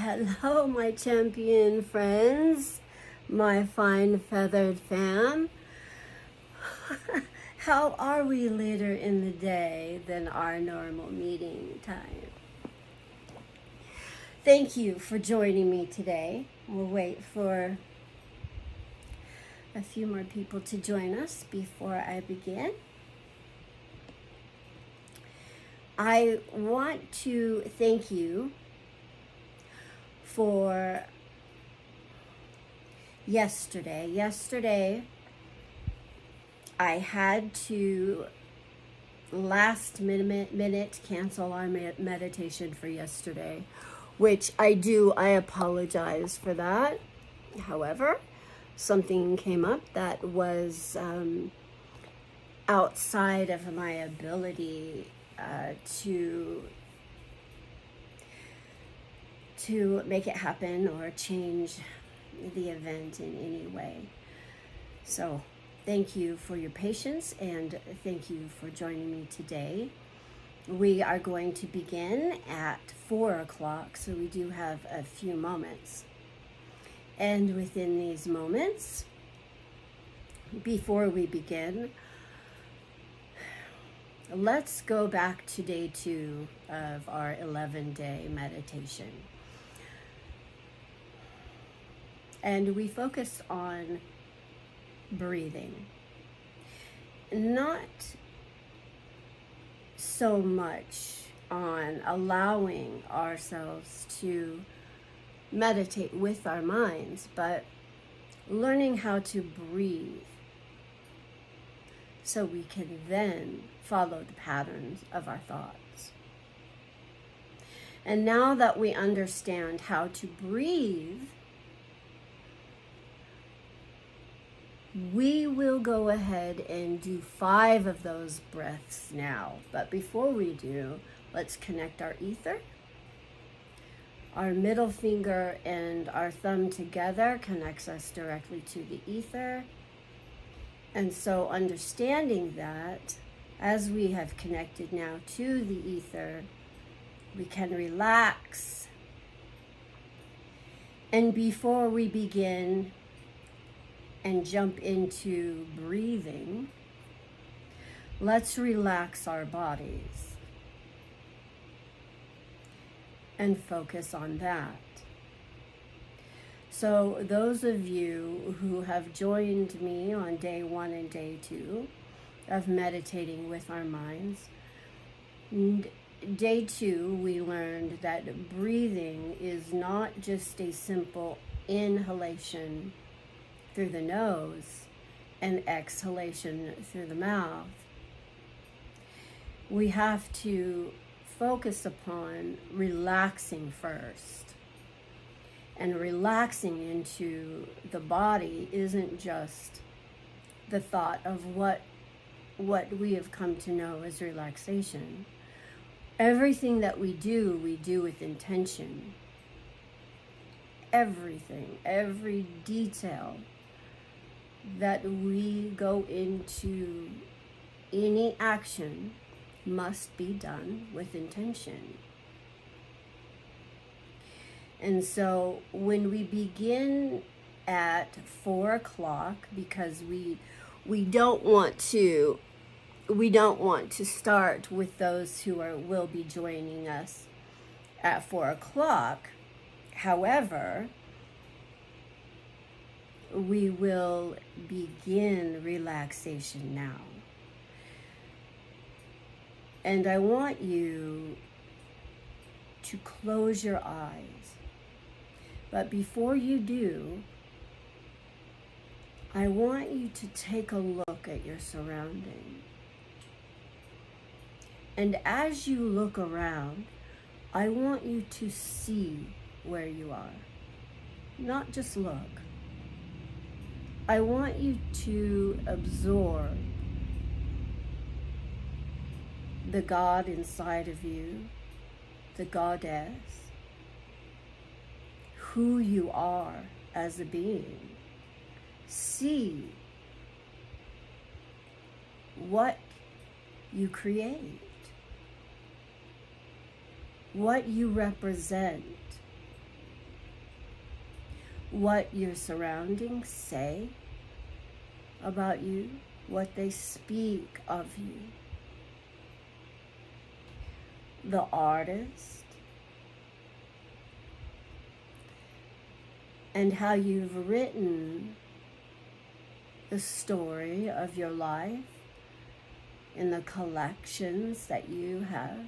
Hello, my champion friends, my fine feathered fam. How are we later in the day than our normal meeting time? Thank you for joining me today. We'll wait for a few more people to join us before I begin. I want to thank you for yesterday. Yesterday, I had to last minute cancel our meditation for yesterday, which I apologize for that. However, something came up that was outside of my ability to make it happen or change the event in any way. So thank you for your patience and thank you for joining me today. We are going to begin at 4 o'clock, so we do have a few moments. And within these moments, before we begin, let's go back to day 2 of our 11-day meditation. And we focus on breathing. Not so much on allowing ourselves to meditate with our minds, but learning how to breathe so we can then follow the patterns of our thoughts. And now that we understand how to breathe, we will go ahead and do 5 of those breaths now. But before we do, let's connect our ether. Our middle finger and our thumb together connects us directly to the ether. And so understanding that, as we have connected now to the ether, we can relax. And before we begin and jump into breathing, let's relax our bodies and focus on that. So those of you who have joined me on day 1 and day 2 of meditating with our minds, day 2 we learned that breathing is not just a simple inhalation through the nose and exhalation through the mouth. We have to focus upon relaxing first. And relaxing into the body isn't just the thought of what we have come to know as relaxation. Everything that we do with intention. Everything, every detail that we go into any action must be done with intention. And so when we begin at 4 o'clock, because we don't want to start with those who will be joining us at 4 o'clock. However, we will begin relaxation now. And I want you to close your eyes. But before you do, I want you to take a look at your surroundings. And as you look around, I want you to see where you are. Not just look. I want you to absorb the God inside of you, the goddess, who you are as a being. See what you create, what you represent, what your surroundings say about you, what they speak of you. The artist, and how you've written the story of your life in the collections that you have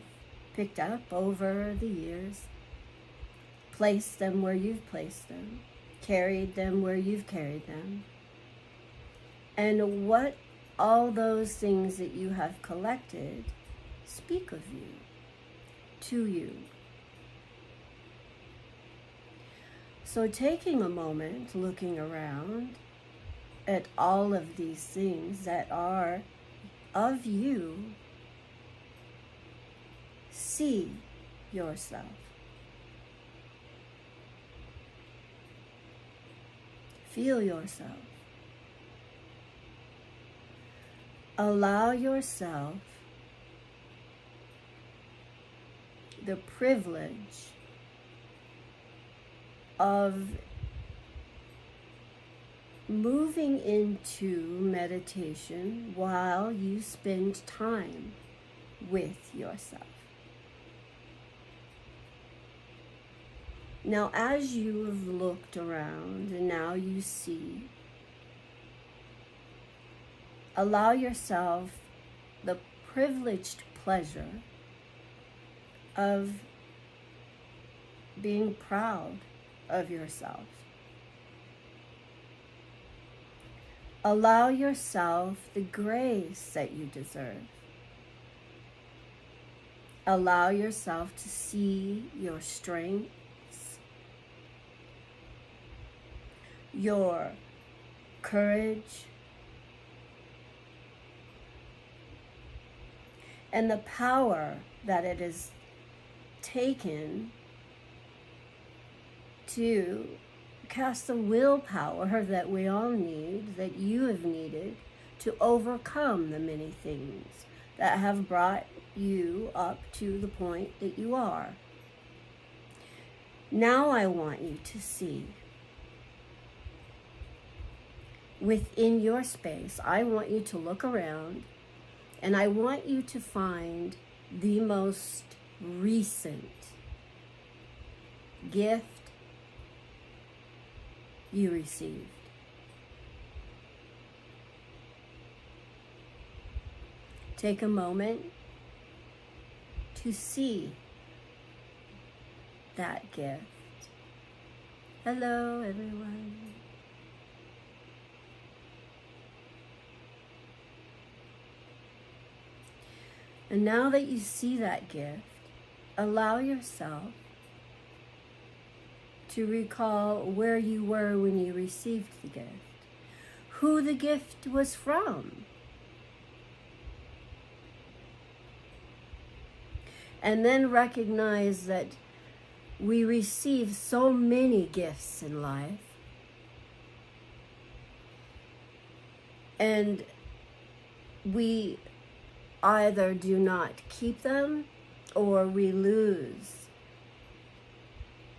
picked up over the years, placed them where you've placed them, carried them where you've carried them, and what all those things that you have collected speak of you, to you. So taking a moment, looking around at all of these things that are of you, see yourself. Feel yourself. Allow yourself the privilege of moving into meditation while you spend time with yourself. Now, as you have looked around and now you see, allow yourself the privileged pleasure of being proud of yourself. Allow yourself the grace that you deserve. Allow yourself to see your strengths, your courage, and the power that it is taken to cast the willpower that we all need, that you have needed, to overcome the many things that have brought you up to the point that you are. Now I want you to see within your space. I want you to look around, and I want you to find the most recent gift you received. Take a moment to see that gift. Hello, everyone. And now that you see that gift, allow yourself to recall where you were when you received the gift, who the gift was from. And then recognize that we receive so many gifts in life, and we either do not keep them or we lose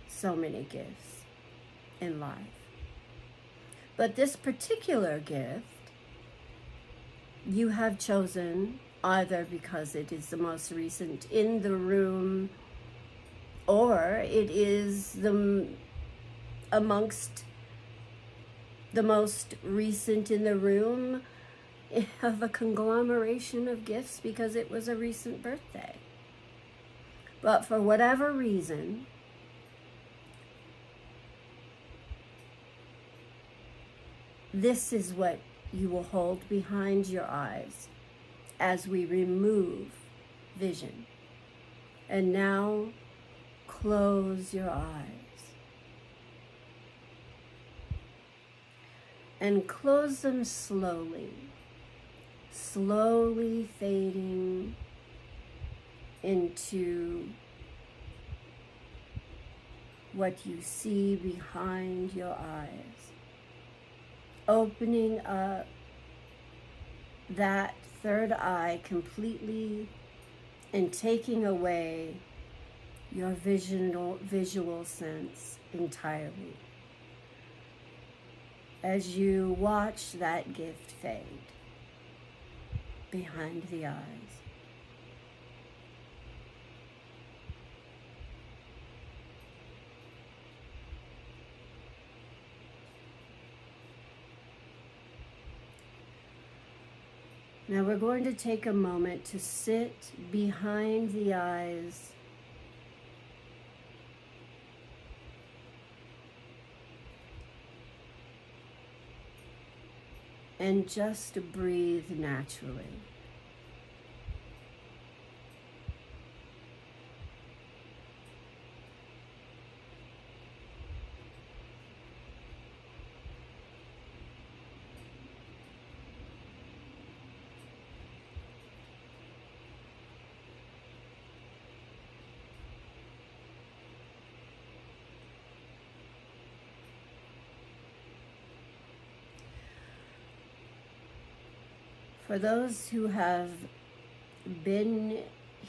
so many gifts in life. But this particular gift you have chosen either because it is the most recent in the room, or it is amongst the most recent in the room of a conglomeration of gifts because it was a recent birthday. But for whatever reason, this is what you will hold behind your eyes as we remove vision. And now close your eyes. And close them slowly, slowly fading into what you see behind your eyes. Opening up that third eye completely and taking away your visual sense entirely. as you watch that gift fade behind the eyes. Now we're going to take a moment to sit behind the eyes and just breathe naturally. For those who have been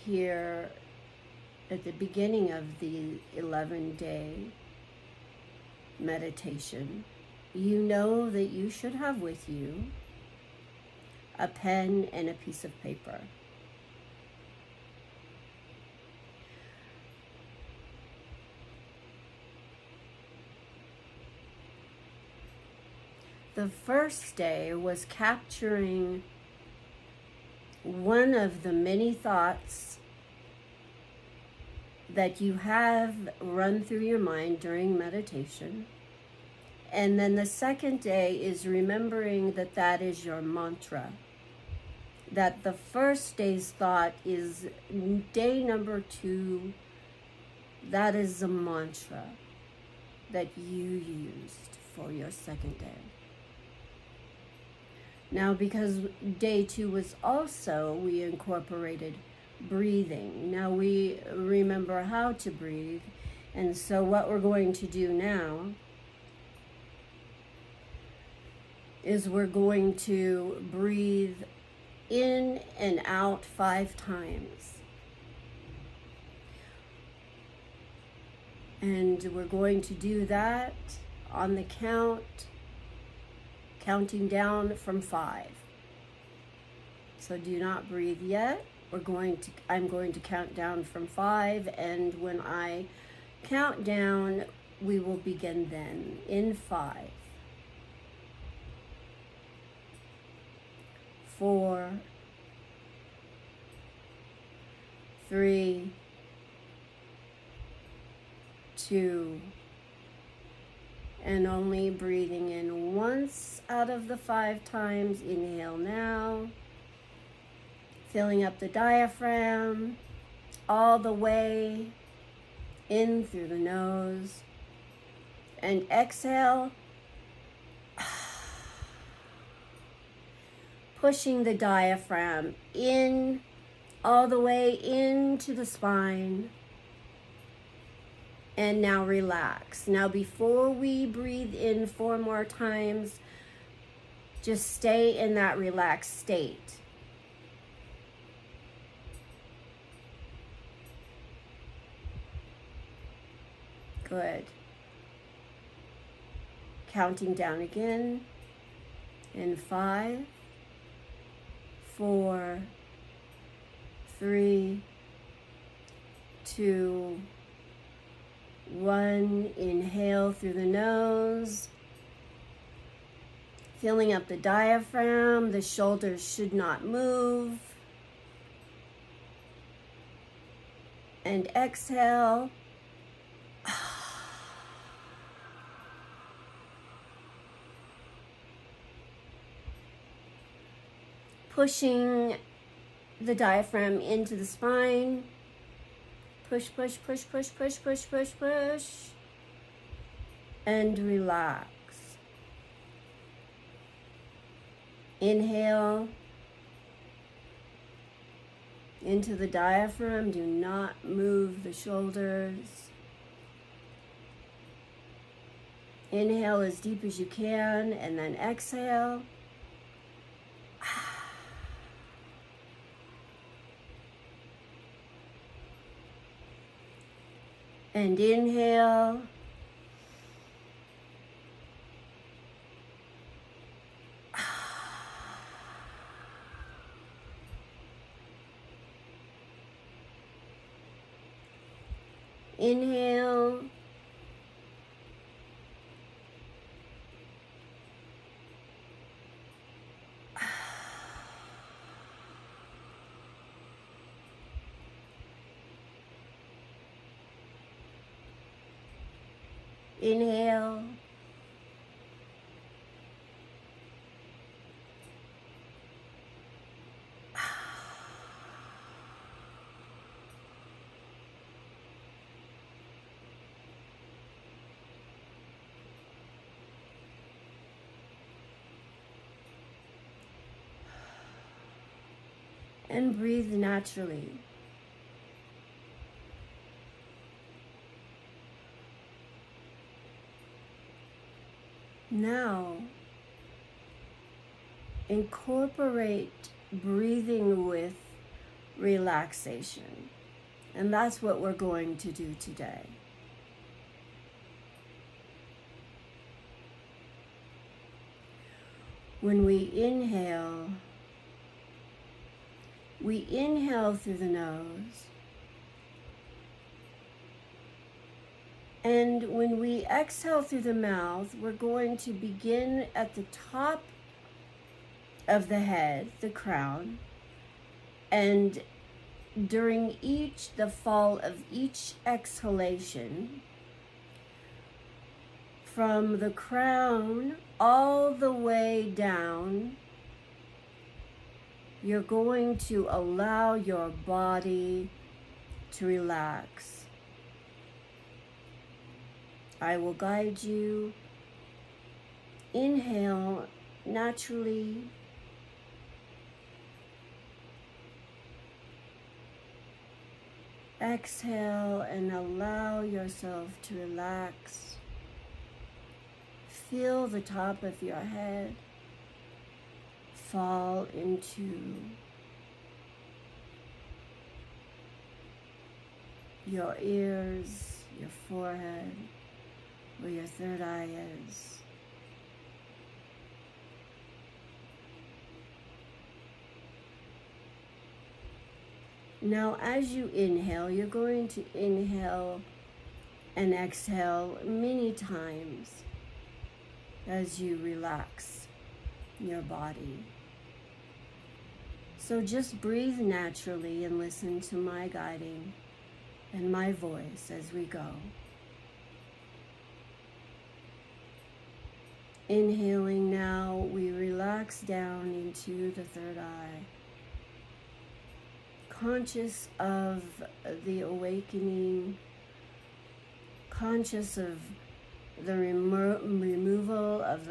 here at the beginning of the 11-day meditation, you know that you should have with you a pen and a piece of paper. The first day was capturing one of the many thoughts that you have run through your mind during meditation. And then the second day is remembering that that is your mantra. That the first day's thought is day number 2. That is the mantra that you used for your second day. Now, because day 2 was also, we incorporated breathing. Now we remember how to breathe. And so what we're going to do now is we're going to breathe in and out 5 times. And we're going to do that on the counting down from 5. So do not breathe yet. I'm going to count down from 5, and when I count down, we will begin then in 5, 4, 3, 2, and only breathing in once out of the 5 times. Inhale now, filling up the diaphragm all the way in through the nose, and exhale, pushing the diaphragm in all the way into the spine. And now relax. Now before we breathe in 4 more times, just stay in that relaxed state. Good. Counting down again in 5, 4, 3, 2, 1. Inhale through the nose, filling up the diaphragm. The shoulders should not move. And exhale. Pushing the diaphragm into the spine. Push, push, push, push, push, push, push, push. And relax. Inhale into the diaphragm. Do not move the shoulders. Inhale as deep as you can, and then exhale. And inhale. Inhale. Inhale. And breathe naturally. Now, incorporate breathing with relaxation. And that's what we're going to do today. When we inhale through the nose. And when we exhale through the mouth, we're going to begin at the top of the head, the crown, and during the fall of each exhalation, from the crown all the way down, you're going to allow your body to relax. I will guide you. Inhale naturally. Exhale and allow yourself to relax. Feel the top of your head fall into your ears, your forehead, where your third eye is. Now, as you inhale, you're going to inhale and exhale many times as you relax your body. So just breathe naturally and listen to my guiding and my voice as we go. Inhaling now, we relax down into the third eye, conscious of the awakening, conscious of the removal of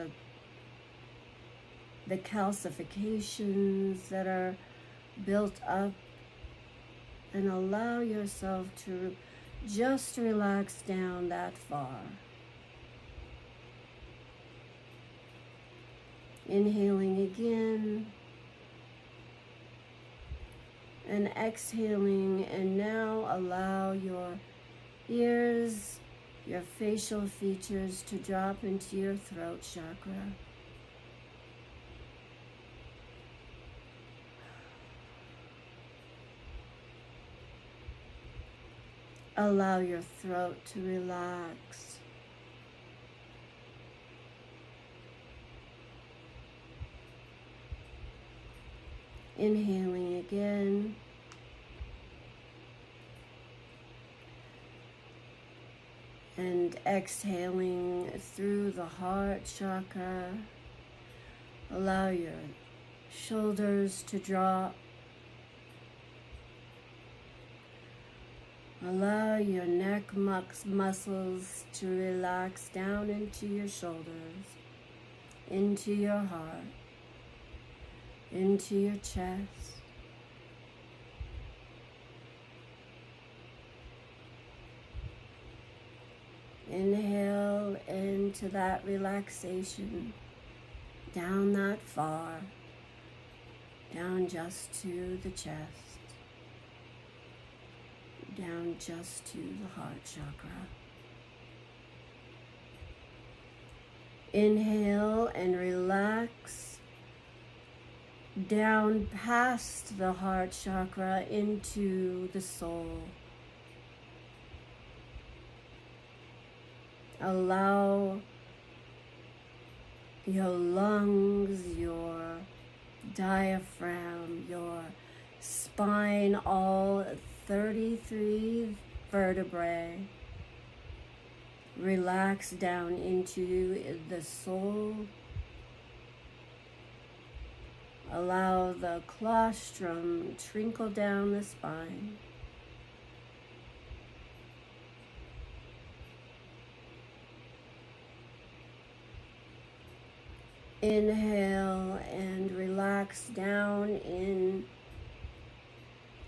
the calcifications that are built up, and allow yourself to just relax down that far. Inhaling again and exhaling, and now allow your ears, your facial features to drop into your throat chakra. Allow your throat to relax. Inhaling again. And exhaling through the heart chakra. Allow your shoulders to drop. Allow your neck muscles to relax down into your shoulders, into your heart, into your chest. Inhale into that relaxation, down that far, down just to the chest, down just to the heart chakra. Inhale and relax down past the heart chakra into the soul. Allow your lungs, your diaphragm, your spine, all 33 vertebrae, relax down into the soul. Allow the colostrum trickle down the spine. Inhale and relax down in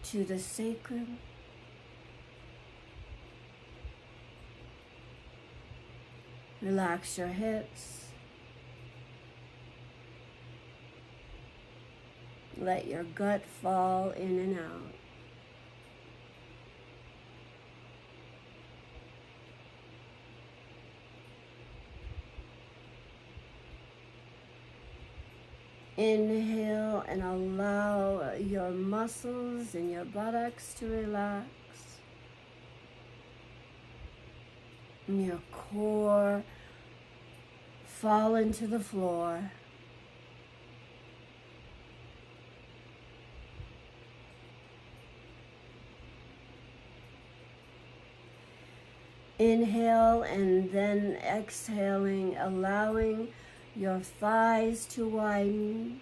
to the sacrum. Relax your hips. Let your gut fall in and out. Inhale and allow your muscles and your buttocks to relax. And your core fall into the floor. Inhale and then exhaling, allowing your thighs to widen,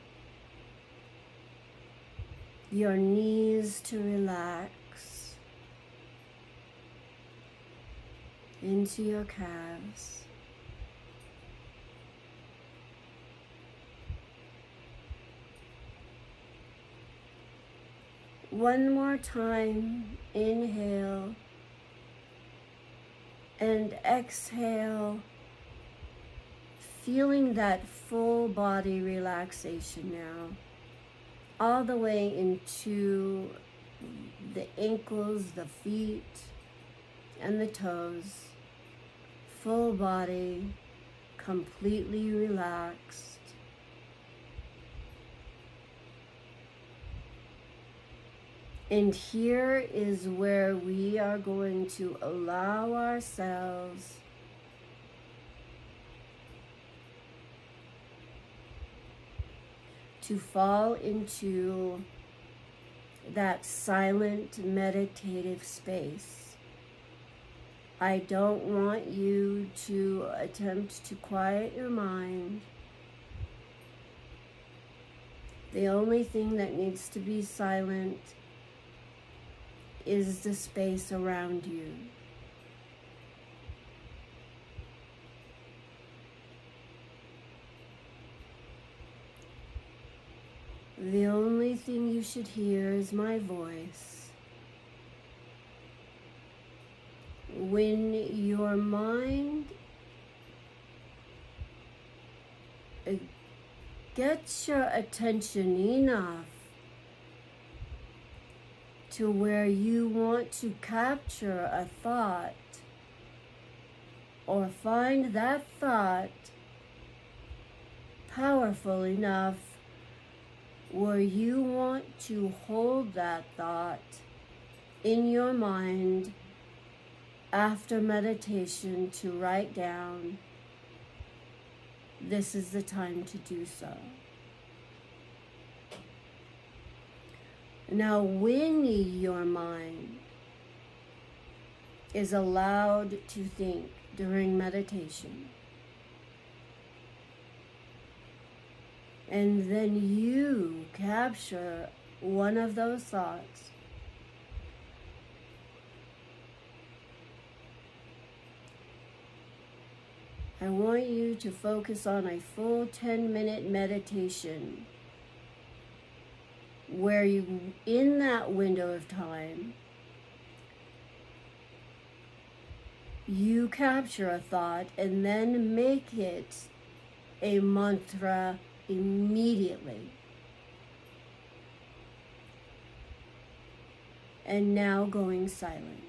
your knees to relax into your calves. One more time, inhale and exhale, feeling that full body relaxation now, all the way into the ankles, the feet, and the toes. Full body, completely relaxed. And here is where we are going to allow ourselves to fall into that silent meditative space. I don't want you to attempt to quiet your mind. The only thing that needs to be silent is the space around you. The only thing you should hear is my voice. When your mind gets your attention enough to where you want to capture a thought or find that thought powerful enough where you want to hold that thought in your mind after meditation to write down, this is the time to do so. Now, when your mind is allowed to think during meditation, and then you capture one of those thoughts, I want you to focus on a full 10-minute meditation where you, in that window of time, you capture a thought and then make it a mantra immediately. And now going silent.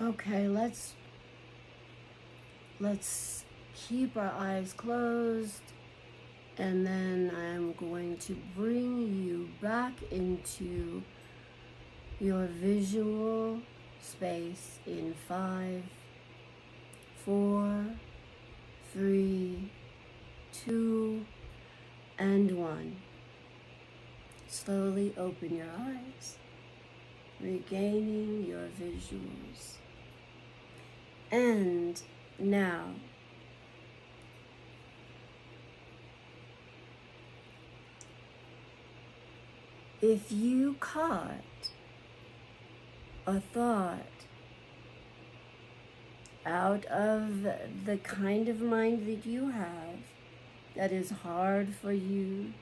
Okay, let's keep our eyes closed, and then I'm going to bring you back into your visual space in 5, 4, 3, 2, and 1. Slowly open your eyes, regaining your visuals. And now, if you caught a thought out of the kind of mind that you have that is hard for you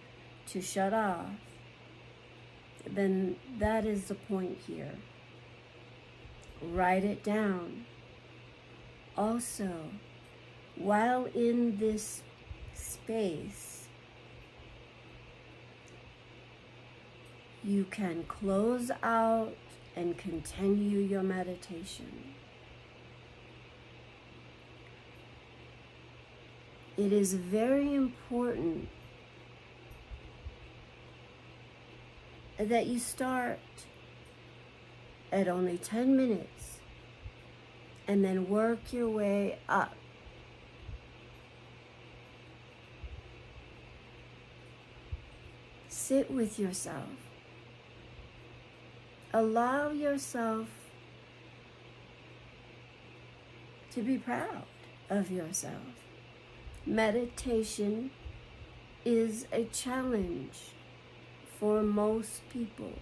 to shut off, then that is the point here. Write it down. Also, while in this space, you can close out and continue your meditation. It is very important that you start at only 10 minutes and then work your way up. Sit with yourself. Allow yourself to be proud of yourself. Meditation is a challenge for most people.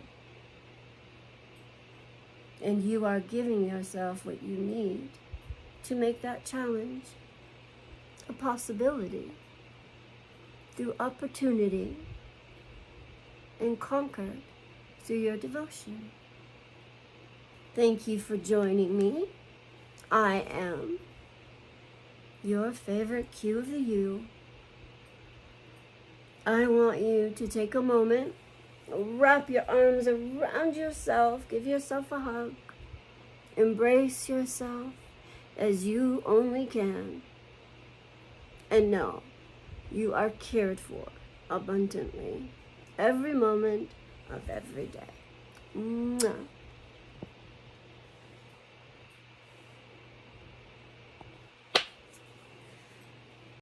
And you are giving yourself what you need to make that challenge a possibility through opportunity and conquered through your devotion. Thank you for joining me. I am your favorite Q of the U. I want you to take a moment, wrap your arms around yourself, give yourself a hug, embrace yourself as you only can, and know you are cared for abundantly every moment of every day. Mwah.